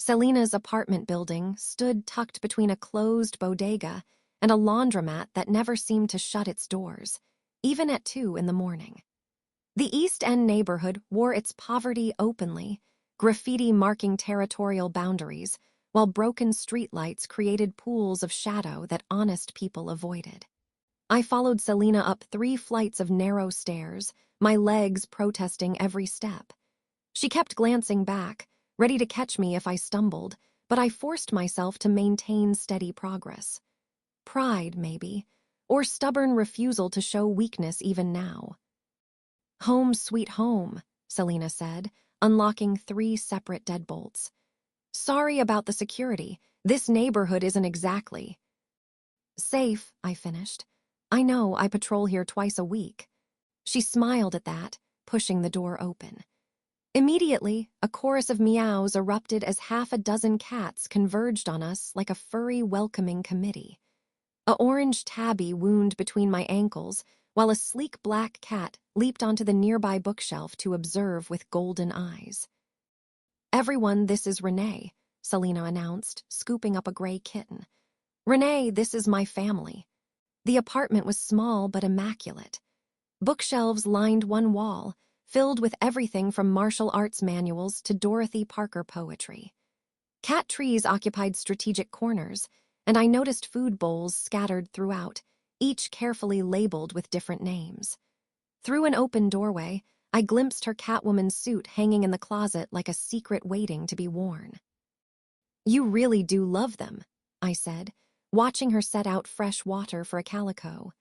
Selina's apartment building stood tucked between a closed bodega and a laundromat that never seemed to shut its doors, even at 2 in the morning. The East End neighborhood wore its poverty openly, graffiti marking territorial boundaries, while broken streetlights created pools of shadow that honest people avoided. I followed Selina up 3 flights of narrow stairs, my legs protesting every step. She kept glancing back, ready to catch me if I stumbled, but I forced myself to maintain steady progress. Pride, maybe, or stubborn refusal to show weakness even now. "Home, sweet home," Selina said, unlocking 3 separate deadbolts. "Sorry about the security. This neighborhood isn't exactly." "Safe," I finished. "I know, I patrol here twice a week." She smiled at that, pushing the door open. Immediately, a chorus of meows erupted as half a dozen cats converged on us like a furry welcoming committee. A orange tabby wound between my ankles, while a sleek black cat leaped onto the nearby bookshelf to observe with golden eyes. "Everyone, this is Renee," Selina announced, scooping up a gray kitten. "Renee, this is my family." The apartment was small but immaculate. Bookshelves lined one wall, filled with everything from martial arts manuals to Dorothy Parker poetry. Cat trees occupied strategic corners, and I noticed food bowls scattered throughout, each carefully labeled with different names. Through an open doorway, I glimpsed her Catwoman suit hanging in the closet like a secret waiting to be worn. "You really do love them," I said, watching her set out fresh water for a calico.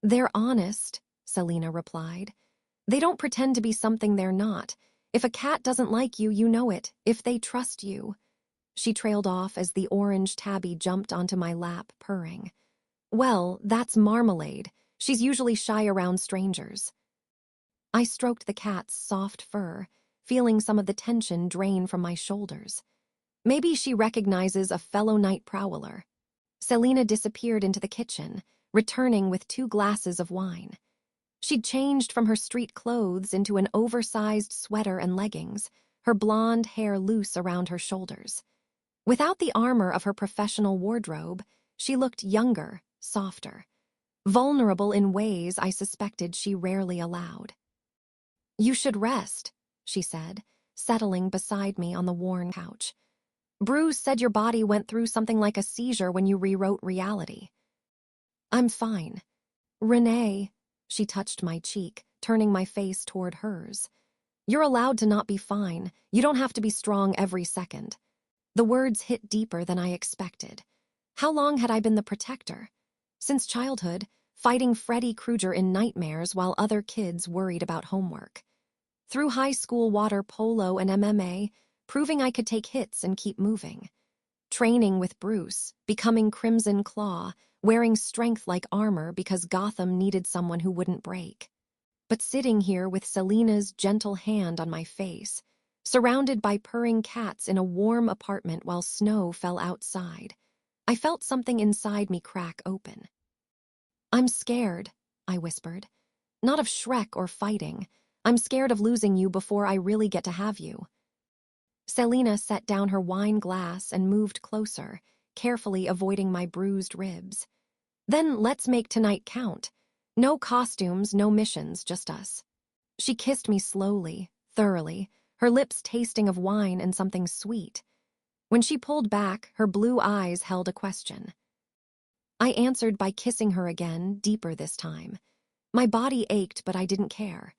"They're honest," Selina replied. "They don't pretend to be something they're not. If a cat doesn't like you, you know it, if they trust you." She trailed off as the orange tabby jumped onto my lap, purring. "Well, that's Marmalade. She's usually shy around strangers." I stroked the cat's soft fur, feeling some of the tension drain from my shoulders. Maybe she recognizes a fellow night prowler. Selina disappeared into the kitchen, returning with 2 glasses of wine. She'd changed from her street clothes into an oversized sweater and leggings, her blonde hair loose around her shoulders. Without the armor of her professional wardrobe, she looked younger, softer, vulnerable in ways I suspected she rarely allowed. "You should rest," she said, settling beside me on the worn couch. "Bruce said your body went through something like a seizure when you rewrote reality." "I'm fine." "Renee," she touched my cheek, turning my face toward hers. "You're allowed to not be fine. You don't have to be strong every second." The words hit deeper than I expected. How long had I been the protector? Since childhood, fighting Freddy Krueger in nightmares while other kids worried about homework. Through high school water polo and MMA, proving I could take hits and keep moving. Training with Bruce, becoming Crimson Claw, wearing strength like armor because Gotham needed someone who wouldn't break. But sitting here with Selina's gentle hand on my face, surrounded by purring cats in a warm apartment while snow fell outside, I felt something inside me crack open. "I'm scared," I whispered. "Not of Shrek or fighting. I'm scared of losing you before I really get to have you." Selina set down her wine glass and moved closer, carefully avoiding my bruised ribs. "Then let's make tonight count. No costumes, no missions, just us." She kissed me slowly, thoroughly, her lips tasting of wine and something sweet. When she pulled back, her blue eyes held a question. I answered by kissing her again, deeper this time. My body ached, but I didn't care.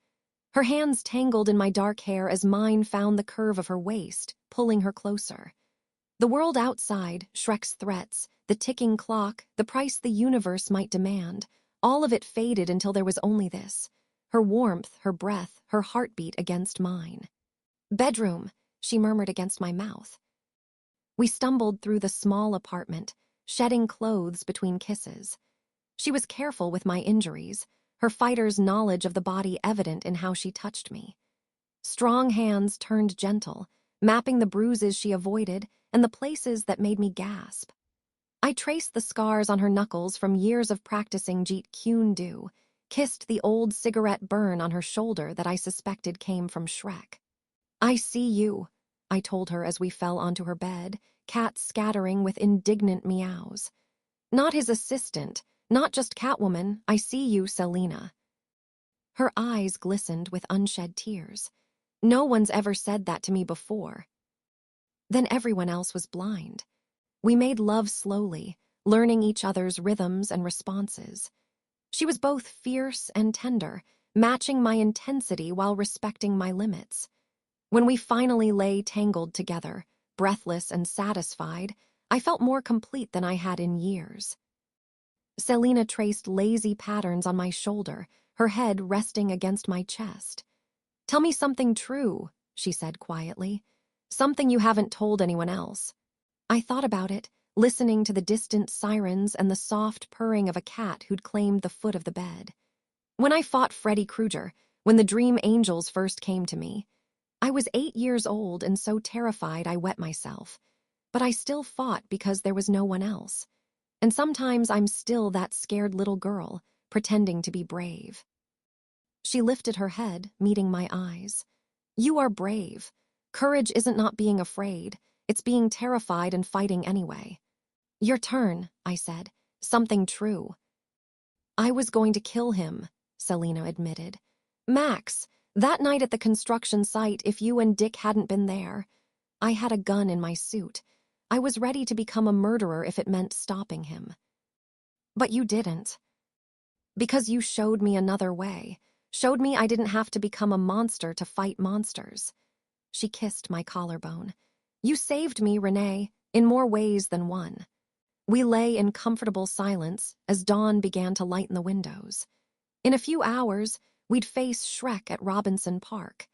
Her hands tangled in my dark hair as mine found the curve of her waist, pulling her closer. The world outside, Shrek's threats, the ticking clock, the price the universe might demand, all of it faded until there was only this. Her warmth, her breath, her heartbeat against mine. "Bedroom," she murmured against my mouth. We stumbled through the small apartment, shedding clothes between kisses. She was careful with my injuries, her fighter's knowledge of the body evident in how she touched me. Strong hands turned gentle, mapping the bruises she avoided and the places that made me gasp. I traced the scars on her knuckles from years of practicing Jeet Kune Do, kissed the old cigarette burn on her shoulder that I suspected came from Shrek. "I see you," I told her as we fell onto her bed, Cat scattering with indignant meows. Not his assistant, not just Catwoman, I see you, Selina. Her eyes glistened with unshed tears. No one's ever said that to me before. Then everyone else was blind. We made love slowly, learning each other's rhythms and responses. She was both fierce and tender, matching my intensity while respecting my limits. When we finally lay tangled together, breathless and satisfied, I felt more complete than I had in years. Selina traced lazy patterns on my shoulder, her head resting against my chest. "Tell me something true," she said quietly. "Something you haven't told anyone else." I thought about it, listening to the distant sirens and the soft purring of a cat who'd claimed the foot of the bed. When I fought Freddy Krueger, when the Dream Angels first came to me, I was 8 years old and so terrified I wet myself. But I still fought because there was no one else. And sometimes I'm still that scared little girl, pretending to be brave. She lifted her head, meeting my eyes. "You are brave. Courage isn't not being afraid. It's being terrified and fighting anyway." "Your turn," I said. "Something true." "I was going to kill him," Selina admitted. "Max, that night at the construction site, if you and Dick hadn't been there, I had a gun in my suit. I was ready to become a murderer if it meant stopping him. But you didn't. Because you showed me another way. Showed me I didn't have to become a monster to fight monsters." She kissed my collarbone. "You saved me, Renee, in more ways than one." We lay in comfortable silence as dawn began to lighten the windows. In a few hours, we'd face Shrek at Robinson Park.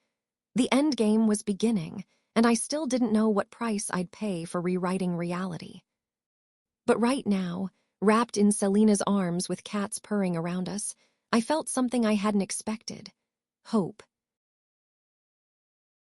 The endgame was beginning, and I still didn't know what price I'd pay for rewriting reality. But right now, wrapped in Selina's arms with cats purring around us, I felt something I hadn't expected. Hope.